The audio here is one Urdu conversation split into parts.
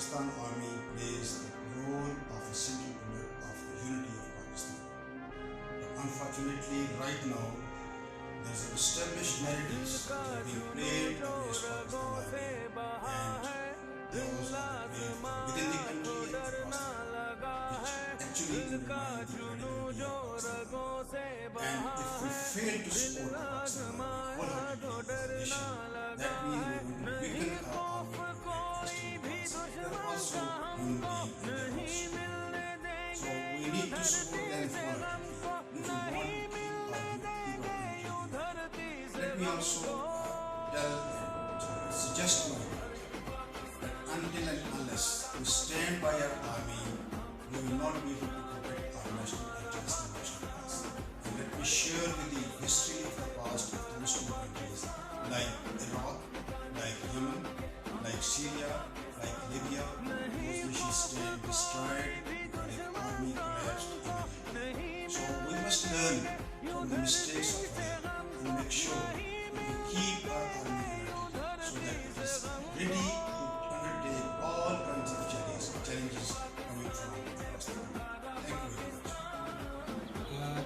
Pakistan Army plays the role of a central pillar of the unity of Pakistan. But unfortunately, right now, there's an established narratives that are being played against Pakistan Army, and those are played from within the country and across the world, which actually undermine the credibility of Pakistan. And if we fail to support Pakistan Army wholeheartedly as a nation, that means we're going to weaken our army to external policy. They're also human beings and they're also human. So we need to support them wholeheartedly if we want to keep our country. Let me also tell and suggest to my part that until and unless we stand by our army, we will not be able to protect our national interests and national cause. And let me share with the history of the past of those two countries like Iraq, like Yemen, like Syria, like Libya. Those nations stand destroyed and their army collapsed immediately. So we must learn from the mistakes of others and make sure that we keep our army united so that it is ready to undertake all kinds of challenges coming from across the world. Thank you very much.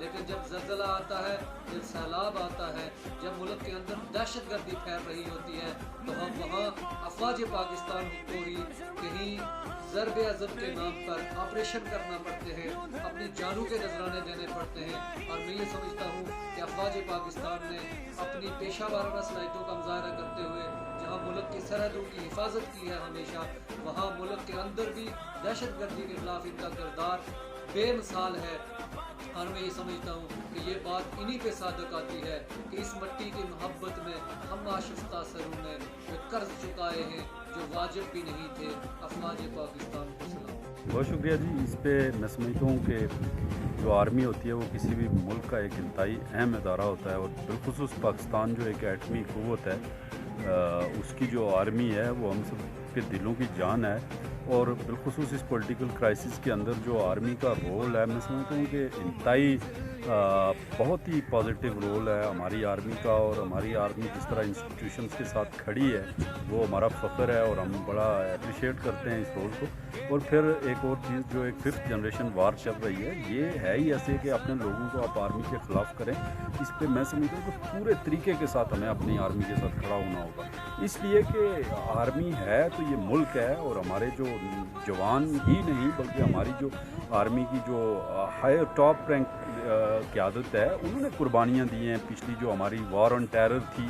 لیکن جب زلزلہ آتا ہے، جب سیلاب آتا ہے، جب ملک کے اندر دہشت گردی پھیل رہی ہوتی ہے، تو ہم وہاں افواج پاکستان کو ہی کہیں ضرب عضب کے نام پر آپریشن کرنا پڑتے ہیں، اپنی جانوں کے نذرانے دینے پڑتے ہیں۔ اور میں یہ سمجھتا ہوں کہ افواج پاکستان نے اپنی پیشہ وارانہ صلاحیتوں کا مظاہرہ کرتے ہوئے جہاں ملک کی سرحدوں کی حفاظت کی ہے ہمیشہ، وہاں ملک کے اندر بھی دہشت گردی کے خلاف ان کا کردار بے مثال ہے۔ اور میں یہ سمجھتا ہوں کہ یہ بات انہی پہ صادق آتی ہے کہ اس مٹی کی محبت میں ہم آشفتہ سروں نے وہ قرض چکائے ہیں جو واجب بھی نہیں تھے۔ افواج پاکستان کو سلام۔ بہت شکریہ جی۔ اس پہ میں سمجھتا ہوں کہ جو آرمی ہوتی ہے وہ کسی بھی ملک کا ایک انتہائی اہم ادارہ ہوتا ہے، اور بالخصوص پاکستان جو ایک ایٹمی قوت ہے، اس کی جو آرمی ہے وہ ہم سب کے دلوں کی جان ہے، اور بالخصوص اس پولیٹیکل کرائسس کے اندر جو آرمی کا رول ہے، میں سمجھتا ہوں کہ انتہائی بہت ہی پازیٹیو رول ہے ہماری آرمی کا، اور ہماری آرمی جس طرح انسٹیٹیوشنز کے ساتھ کھڑی ہے وہ ہمارا فخر ہے، اور ہم بڑا اپریشیٹ کرتے ہیں اس رول کو۔ اور پھر ایک اور چیز جو ایک 5th جنریشن وار چل رہی ہے، یہ ہے ہی ایسے کہ اپنے لوگوں کو آپ آرمی کے خلاف کریں، اس پہ میں سمجھتا ہوں کہ پورے طریقے کے ساتھ ہمیں اپنی آرمی کے ساتھ کھڑا ہونا ہوگا، اس لیے کہ آرمی ہے تو یہ ملک ہے، اور ہمارے جو جوان ہی نہیں بلکہ ہماری جو آرمی کی جو ہائی ٹاپ رینک قیادت ہے، انہوں نے قربانیاں دی ہیں۔ پچھلی جو ہماری وار آن ٹیرر تھی،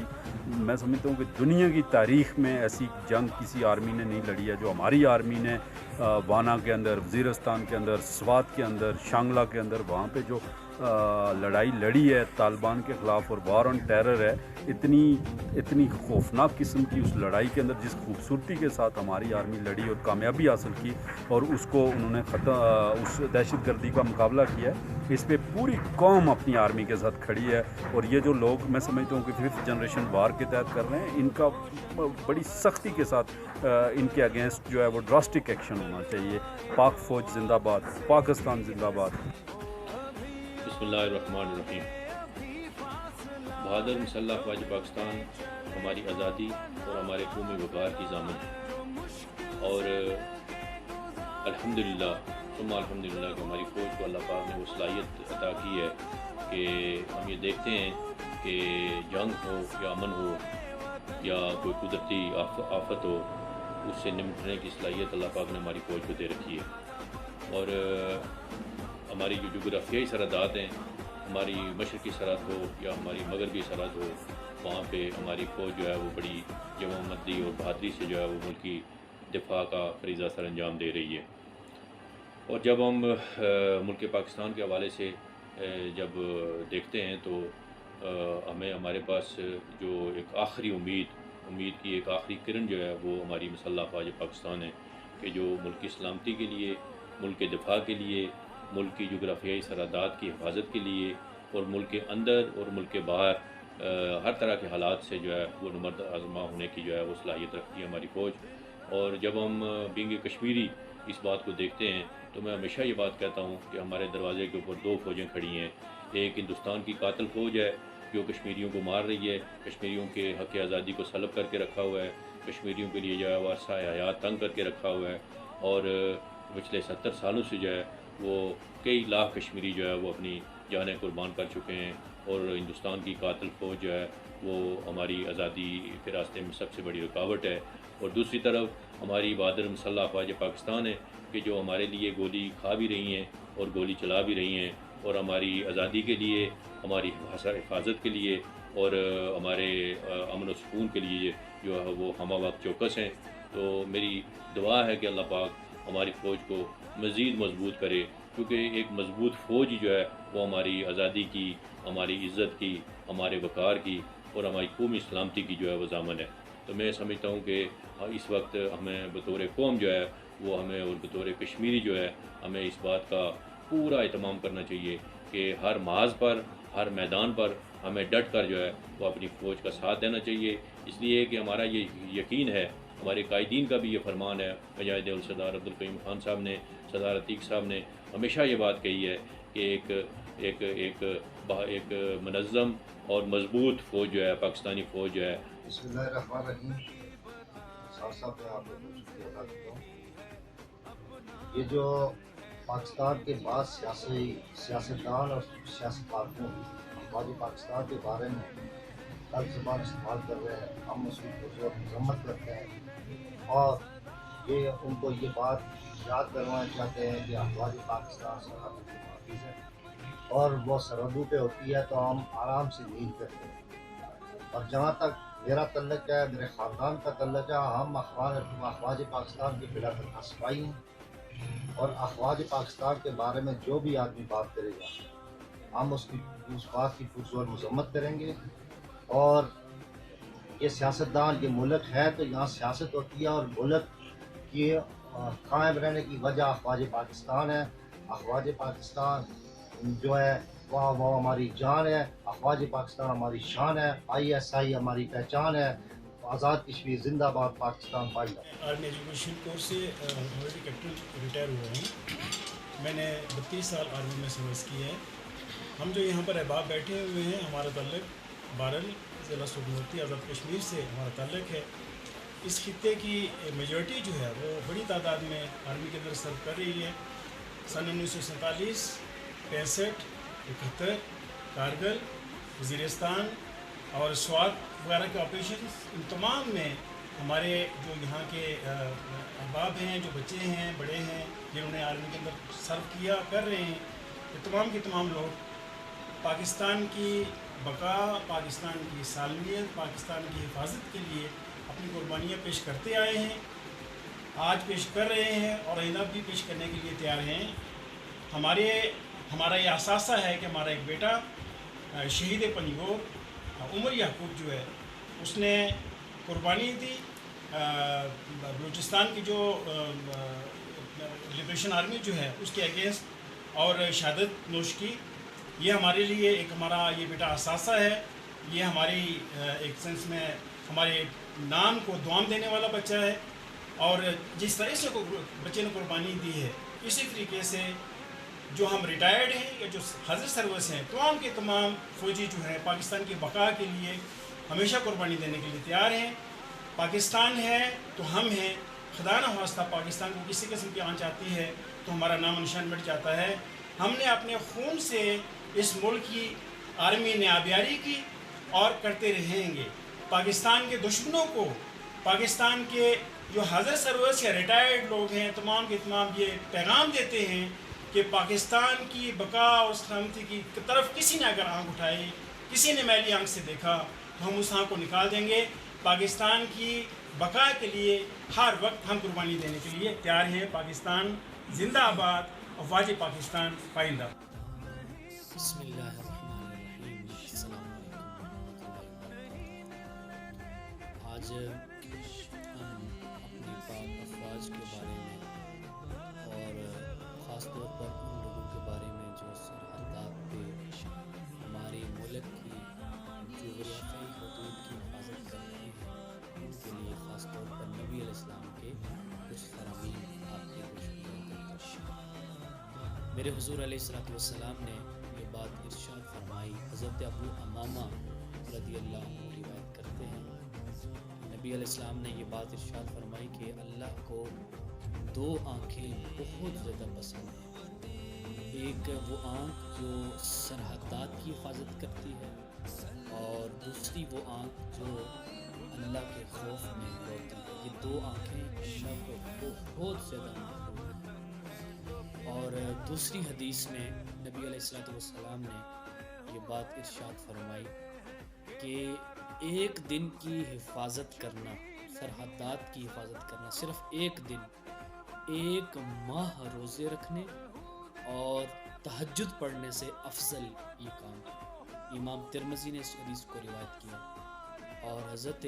میں سمجھتا ہوں کہ دنیا کی تاریخ میں ایسی جنگ کسی آرمی نے نہیں لڑی ہے جو ہماری آرمی نے وانا کے اندر، وزیرستان کے اندر، سوات کے اندر، شانگلہ کے اندر وہاں پہ جو لڑائی لڑی ہے طالبان کے خلاف، اور وار آن ٹیرر ہے، اتنی خوفناک قسم کی اس لڑائی کے اندر جس خوبصورتی کے ساتھ ہماری آرمی لڑی اور کامیابی حاصل کی، اور اس کو انہوں نے اس دہشت گردی کا مقابلہ کیا ہے، اس پہ پوری قوم اپنی آرمی کے ساتھ کھڑی ہے۔ اور یہ جو لوگ میں سمجھتا ہوں کہ 5th جنریشن وار کے تحت کر رہے ہیں، ان کا بڑی سختی کے ساتھ ان کے اگینسٹ جو ہے وہ ڈراسٹک ایکشن ہونا چاہیے۔ پاک فوج زندہ باد، پاکستان زندہ باد۔ بسم اللہ الرحمن الرحیم۔ بہادر مسلح افواج پاکستان ہماری آزادی اور ہمارے قومی وقار کی ضامن ہے، اور الحمدللہ ثم الحمدللہ کہ ہماری فوج کو اللہ پاک نے وہ صلاحیت عطا کی ہے کہ ہم یہ دیکھتے ہیں کہ جنگ ہو یا امن ہو یا کوئی قدرتی آفت ہو، اس سے نمٹنے کی صلاحیت اللہ پاک نے ہماری فوج کو دے رکھی ہے۔ اور ہماری جو جغرافیائی سرحدات ہیں، ہماری مشرقی سرحد ہو یا ہماری مغربی سرحد ہو، وہاں پہ ہماری فوج جو ہے وہ بڑی جوانمردی اور بہادری سے جو ہے وہ ملکی دفاع کا فریضہ سر انجام دے رہی ہے۔ اور جب ہم ملک پاکستان کے حوالے سے جب دیکھتے ہیں تو ہمیں ہمارے پاس جو ایک آخری امید کی ایک آخری کرن جو ہے وہ ہماری مسلح افواج پاکستان ہے، کہ جو ملک کی سلامتی کے لیے، ملک کے دفاع کے لیے، ملک کی جغرافیائی سرحدات کی حفاظت کے لیے، اور ملک کے اندر اور ملک کے باہر ہر طرح کے حالات سے جو ہے وہ نمرد آزما ہونے کی جو ہے وہ صلاحیت رکھتی ہے ہماری فوج۔ اور جب ہم بینگ کشمیری اس بات کو دیکھتے ہیں تو میں ہمیشہ یہ بات کہتا ہوں کہ ہمارے دروازے کے اوپر 2 فوجیں کھڑی ہیں۔ ایک ہندوستان کی قاتل فوج ہے جو کشمیریوں کو مار رہی ہے، کشمیریوں کے حق آزادی کو سلب کر کے رکھا ہوا ہے، کشمیریوں کے لیے جو ہے وہ عرصہ حیات تنگ کر کے رکھا ہوا ہے، اور پچھلے 70 سالوں سے جو ہے وہ کئی لاکھ کشمیری جو ہے وہ اپنی جانیں قربان کر چکے ہیں، اور ہندوستان کی قاتل فوج جو ہے وہ ہماری آزادی کے راستے میں سب سے بڑی رکاوٹ ہے۔ اور دوسری طرف ہماری بہادر مسلح افواج پاکستان ہے کہ جو ہمارے لیے گولی کھا بھی رہی ہیں اور گولی چلا بھی رہی ہیں، اور ہماری آزادی کے لیے، ہماری حفاظت کے لیے، اور ہمارے امن و سکون کے لیے جو ہے وہ ہمہ وقت چوکس ہیں۔ تو میری دعا ہے کہ اللہ پاک ہماری فوج کو مزید مضبوط کرے، کیونکہ ایک مضبوط فوج جو ہے وہ ہماری آزادی کی، ہماری عزت کی، ہمارے وقار کی اور ہماری قومی سلامتی کی جو ہے وہ ضامن ہے۔ تو میں سمجھتا ہوں کہ اس وقت ہمیں بطور قوم جو ہے وہ ہمیں، اور بطور کشمیری جو ہے ہمیں اس بات کا پورا اہتمام کرنا چاہیے کہ ہر محاذ پر، ہر میدان پر ہمیں ڈٹ کر جو ہے وہ اپنی فوج کا ساتھ دینا چاہیے، اس لیے کہ ہمارا یہ یقین ہے، ہمارے قائدین کا بھی یہ فرمان ہے۔ مجاہد السردار عبدالقیوم خان صاحب نے، سردار عتیق صاحب نے ہمیشہ یہ بات کہی ہے کہ ایک منظم اور مضبوط فوج جو ہے، پاکستانی فوج جو ہے۔ بسم اللہ الرحمن الرحیم۔ صاحب میں آپ کو شکریہ ادا کرتا ہوں۔ یہ جو پاکستان کے بعض سیاستدان اور سیاست کارکنوں افواج پاکستان کے بارے میں غلط زبان استعمال کر رہے ہیں، ہم اس کی پرزور مذمت کرتے ہیں اور یہ ان کو یہ بات یاد کروانا چاہتے ہیں کہ افواج پاکستان سرحدوں کے محافظ ہے اور وہ سرحدوں پہ ہوتی ہے تو ہم آرام سے نیند کرتے ہیں۔ اور جہاں تک میرا تعلق ہے، میرے خاندان کا تعلق ہے، ہم افواج پاکستان کے بلا تنہا سپاہی ہیں اور افواج پاکستان کے بارے میں جو بھی آدمی بات کرے گا ہم اس بات کی پرزور مذمت کریں گے۔ اور یہ سیاستدان، یہ ملک ہے تو یہاں سیاست ہوتی ہے اور ملک کی قائم رہنے کی وجہ افواج پاکستان ہے۔ افواج پاکستان جو ہے وہ ہماری جان ہے، افواج پاکستان ہماری شان ہے، ISI ہماری پہچان ہے۔ آزاد کشمیر زندہ باد، پاکستان پائے گا۔ آرمی ایجوکیشن کورس سے ملٹری کیپٹن ریٹائر ہوا ہوں۔ میں نے 32 سال آرمی میں سروس کی ہے۔ ہم جو یہاں پر احباب بیٹھے ہوئے ہیں، ہمارا تعلق بارل ضلع سوگنوتی آزاد کشمیر سے ہمارا تعلق ہے۔ اس خطے کی میجورٹی جو ہے وہ بڑی تعداد میں آرمی کے اندر سرو کر رہی ہے۔ سن 1947، 65، 71، کارگل، وزیرستان اور سوات وغیرہ کے آپریشنز، ان تمام میں ہمارے جو یہاں کے احباب ہیں، جو بچے ہیں، بڑے ہیں، جنہوں نے آرمی کے اندر سرو کیا، کر رہے ہیں، یہ تمام کے تمام لوگ پاکستان کی بقا، پاکستان کی سالمیت، پاکستان کی حفاظت کے لیے اپنی قربانیاں پیش کرتے آئے ہیں، آج پیش کر رہے ہیں اور آئندہ بھی پیش کرنے کے لیے تیار ہیں۔ ہمارا یہ احساسہ ہے کہ ہمارا ایک بیٹا شہید پنگور عمر یعقوب جو ہے، اس نے قربانی دی بلوچستان کی جو لبریشن آرمی جو ہے اس کے اگینسٹ اور شہادت نوش کی۔ یہ ہمارے لیے ہمارا یہ بیٹا احساسہ ہے، یہ ہماری ایک سینس میں ہمارے نام کو دوام دینے والا بچہ ہے، اور جس طرح سے بچے نے قربانی دی ہے، اسی طریقے سے جو ہم ریٹائرڈ ہیں یا جو حاضر سروس ہیں، تمام کے تمام فوجی جو ہیں پاکستان کی بقا کے لیے ہمیشہ قربانی دینے کے لیے تیار ہیں۔ پاکستان ہے تو ہم ہیں، خدا نہ خواستہ پاکستان کو کسی قسم کی آنچ آتی ہے تو ہمارا نام و نشان مٹ جاتا ہے۔ ہم نے اپنے خون سے اس ملک کی آرمی نے آبیاری کی اور کرتے رہیں گے۔ پاکستان کے دشمنوں کو، پاکستان کے جو حاضر سروس یا ریٹائرڈ لوگ ہیں، تمام کے تمام یہ پیغام دیتے ہیں کہ پاکستان کی بقا اور سلامتی کی طرف کسی نے اگر آنکھ اٹھائی، کسی نے میلی آنکھ سے دیکھا تو ہم اس آنکھ کو نکال دیں گے۔ پاکستان کی بقا کے لیے ہر وقت ہم قربانی دینے کے لیے تیار ہیں۔ پاکستان زندہ آباد، افواج پاکستان پائندہ۔ بسم اللہ الرحمن الرحیم۔ السلام علیکم ورحمۃ اللہ وبرکاتہ۔ آج ہم اپنی پاک افواج کے بارے میں اور خاص طور پر ان لوگوں کے بارے میں جو سرحدات پہ ہماری ملک کی جغرافیائی حدود کی حفاظت کر رہے ہیں، ان کے لیے خاص طور پر نبی علیہ السلام کے کچھ فرامین آپ کے میرے حضور علیہ السلام نے یہ بات ارشاد فرمائی۔ حضرت ابو امامہ رضی اللہ عنہ روایت کرتے ہیں، نبی علیہ السلام نے یہ بات ارشاد فرمائی کہ اللہ کو دو آنکھیں بہت زیادہ پسند ہیں۔ ایک وہ آنکھ جو سرحدات کی حفاظت کرتی ہے، اور دوسری وہ آنکھ جو اللہ کے خوف میں روتی ہے۔ یہ دو آنکھیں اللہ کو بہت زیادہ محبوب ہیں۔ اور دوسری حدیث میں نبی علیہ السلام نے یہ بات ارشاد فرمائی کہ ایک دن کی حفاظت کرنا، سرحدات کی حفاظت کرنا، صرف ایک دن، ایک ماہ روزے رکھنے اور تہجد پڑھنے سے افضل یہ کام ہے۔ امام ترمذی نے اس حدیث کو روایت کیا، اور حضرت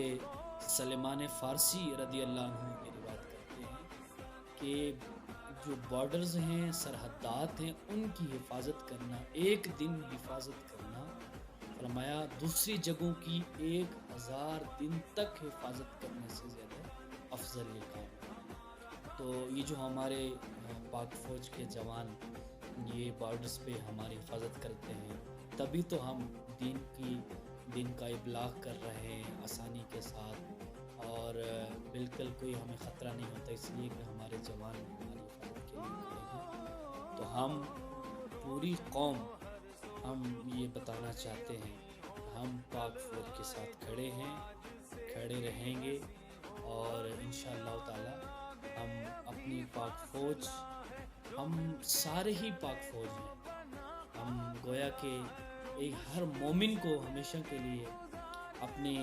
سلمان فارسی رضی اللہ عنہ کی روایت کرتے ہیں کہ جو بارڈرز ہیں، سرحدات ہیں، ان کی حفاظت کرنا، ایک دن حفاظت کرنا، فرمایا دوسری جگہوں کی 1000 دن تک حفاظت کرنے سے زیادہ افضل یہ کام ہے۔ تو یہ جو ہمارے پاک فوج کے جوان یہ بارڈرز پہ ہماری حفاظت کرتے ہیں، تبھی تو ہم دین کا ابلاغ کر رہے ہیں آسانی کے ساتھ، اور بالکل کوئی ہمیں خطرہ نہیں ہوتا، اس لیے کہ ہمارے جوان ہماری حفاظت کے لیے کھڑے ہیں۔ تو تو ہم پوری قوم ہم یہ بتانا چاہتے ہیں ہم پاک فوج کے ساتھ کھڑے ہیں، کھڑے رہیں گے، اور انشاءاللہ تعالی ہم اپنی پاک فوج، ہم سارے ہی پاک فوج ہیں، ہم گویا کہ ایک ہر مومن کو ہمیشہ کے لیے اپنی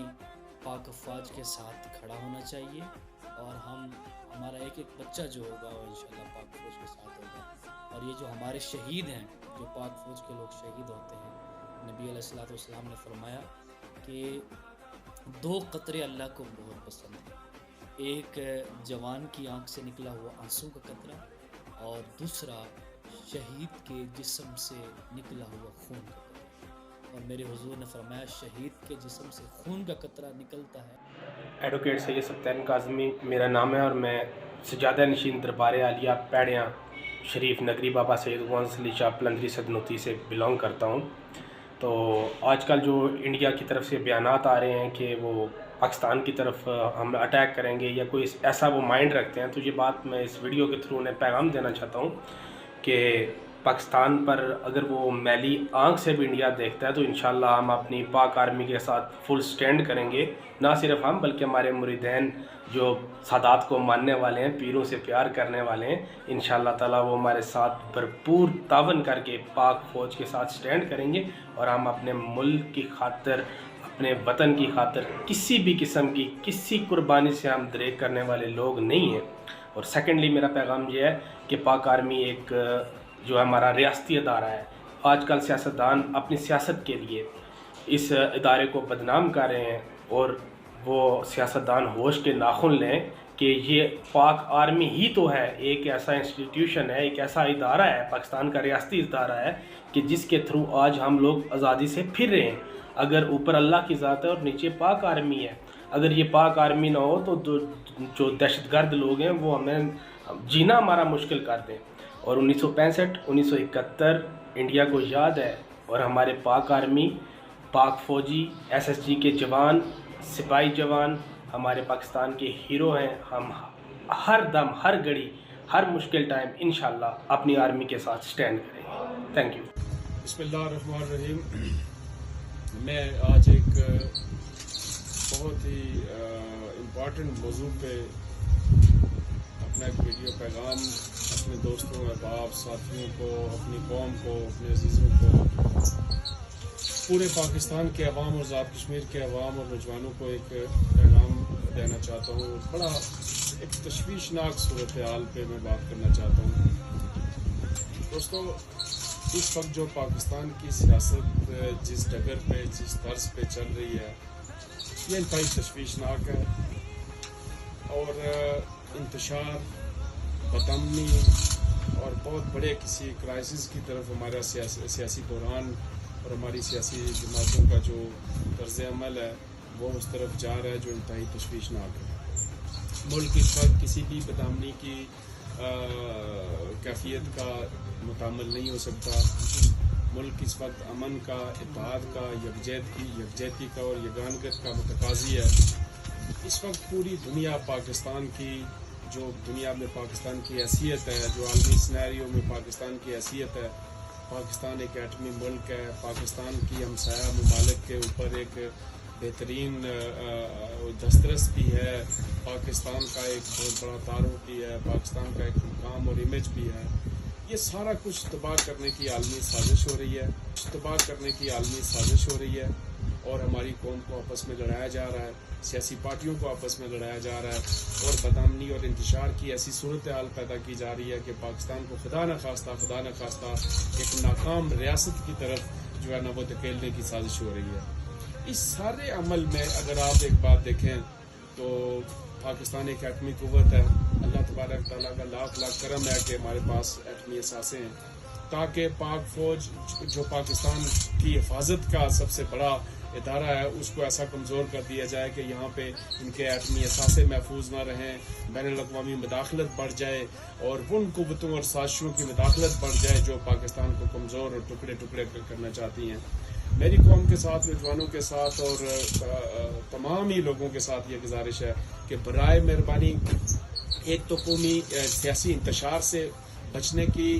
پاک افواج کے ساتھ کھڑا ہونا چاہیے، اور ہمارا ایک ایک بچہ جو ہوگا وہ انشاءاللہ پاک فوج کے ساتھ ہوگا۔ اور یہ جو ہمارے شہید ہیں، جو پاک فوج کے لوگ شہید ہوتے ہیں، نبی علیہ السلام نے فرمایا کہ 2 قطرے اللہ کو بہت پسند ہیں، ایک جوان کی آنکھ سے نکلا ہوا آنسو کا قطرہ، اور دوسرا شہید کے جسم سے نکلا ہوا خون کا قطرہ۔ اور میرے حضور نے فرمایا شہید کے جسم سے خون کا قطرہ نکلتا ہے۔ ایڈوکیٹ سید سبطین کاظمی میرا نام ہے، اور میں سجادہ نشین دربار عالیہ پیڑیاں شریف نگری بابا سید غوث علی شاہ پلندری سدنوتی سے بلانگ کرتا ہوں۔ تو آج کل جو انڈیا کی طرف سے بیانات آ رہے ہیں کہ وہ پاکستان کی طرف ہم اٹیک کریں گے یا کوئی ایسا وہ مائنڈ رکھتے ہیں، تو یہ بات میں اس ویڈیو کے تھرو انہیں پیغام دینا چاہتا ہوں کہ پاکستان پر اگر وہ میلی آنکھ سے بھی انڈیا دیکھتا ہے تو انشاءاللہ ہم اپنی پاک آرمی کے ساتھ فل سٹینڈ کریں گے، نہ صرف ہم بلکہ ہمارے مریدین جو سادات کو ماننے والے ہیں، پیروں سے پیار کرنے والے ہیں، انشاءاللہ تعالیٰ وہ ہمارے ساتھ بھرپور تعاون کر کے پاک فوج کے ساتھ سٹینڈ کریں گے، اور ہم اپنے ملک کی خاطر، اپنے وطن کی خاطر کسی بھی قسم کی کسی قربانی سے ہم دریغ کرنے والے لوگ نہیں ہیں۔ اور سیکنڈلی میرا پیغام یہ ہے کہ پاک آرمی ایک جو ہمارا ریاستی ادارہ ہے، آج کل سیاستدان اپنی سیاست کے لیے اس ادارے کو بدنام کر رہے ہیں، اور وہ سیاستدان ہوش کے ناخن لیں کہ یہ پاک آرمی ہی تو ہے، ایک ایسا انسٹیٹیوشن ہے، ایک ایسا ادارہ ہے، پاکستان کا ریاستی ادارہ ہے کہ جس کے تھرو آج ہم لوگ آزادی سے پھر رہے ہیں۔ اگر اوپر اللہ کی ذات ہے اور نیچے پاک آرمی ہے، اگر یہ پاک آرمی نہ ہو تو جو دہشت گرد لوگ ہیں وہ ہمیں جینا ہمارا مشکل کر دیں۔ اور 1965 1971 انڈیا کو یاد ہے، اور ہمارے پاک آرمی، پاک فوجی، SSG کے جوان، سپاہی جوان ہمارے پاکستان کے ہیرو ہیں۔ ہم ہر دم، ہر گھڑی، ہر مشکل ٹائم انشاءاللہ اپنی آرمی کے ساتھ سٹینڈ کریں گے۔ Thank you. بسم اللہ الرحمن الرحیم۔ میں آج ایک بہت ہی امپورٹنٹ موضوع پہ اپنا ایک ویڈیو پیغام اپنے دوستوں، احباب، ساتھیوں کو، اپنی قوم کو، اپنے عزیزوں کو، پورے پاکستان کے عوام اور ذات کشمیر کے عوام اور نوجوانوں کو ایک پیغام دینا چاہتا ہوں۔ بڑا ایک تشویشناک صورتحال پہ میں بات کرنا چاہتا ہوں۔ دوستوں، اس وقت جو پاکستان کی سیاست جس ڈگر پہ، جس طرز پہ چل رہی ہے، یہ انتہائی تشویشناک ہے، اور انتشار، بدامنی اور بہت بڑے کسی کرائسس کی طرف ہمارا سیاسی بحران اور ہماری سیاسی جماعتوں کا جو طرز عمل ہے وہ اس طرف جا رہا ہے جو انتہائی تشویشناک ہے۔ ملک اس وقت کسی بھی بدامنی کی کیفیت کا متحمل نہیں ہو سکتا۔ ملک اس وقت امن کا، اتحاد کا، یکجہتی کا اور یگانگت کا متقاضی ہے۔ اس وقت پوری دنیا پاکستان کی، جو دنیا میں پاکستان کی حیثیت ہے، جو عالمی سینیریو میں پاکستان کی حیثیت ہے، پاکستان ایک ایٹمی ملک ہے، پاکستان کی ہمسایہ ممالک کے اوپر ایک بہترین دسترس بھی ہے، پاکستان کا ایک بہت بڑا تعارف بھی ہے، پاکستان کا ایک مقام اور امیج بھی ہے۔ یہ سارا کچھ تباہ کرنے کی عالمی سازش ہو رہی ہے، اور ہماری قوم کو آپس میں لڑایا جا رہا ہے، سیاسی پارٹیوں کو آپس میں لڑایا جا رہا ہے، اور بدامنی اور انتشار کی ایسی صورتحال پیدا کی جا رہی ہے کہ پاکستان کو خدا نخواستہ ایک ناکام ریاست کی طرف جو ہے نا وہ دھکیلنے کی سازش ہو رہی ہے۔ اس سارے عمل میں اگر آپ ایک بات دیکھیں تو پاکستان ایک ایٹمی قوت ہے۔ اللہ تبارک تعالیٰ کا لاکھ لاکھ کرم ہے کہ ہمارے پاس ایٹمی اثاثے ہیں، تاکہ پاک فوج جو پاکستان کی حفاظت کا سب سے بڑا ادارہ ہے اس کو ایسا کمزور کر دیا جائے کہ یہاں پہ ان کے ایٹمی اثاثے محفوظ نہ رہیں، بین الاقوامی مداخلت بڑھ جائے اور ان قوتوں اور سازشوں کی مداخلت بڑھ جائے جو پاکستان کو کمزور اور ٹکڑے ٹکڑے کرنا چاہتی ہیں۔ میری قوم کے ساتھ، نوجوانوں کے ساتھ اور تمام ہی لوگوں کے ساتھ یہ گزارش ہے کہ برائے مہربانی ایک تو قومی سیاسی انتشار سے بچنے کی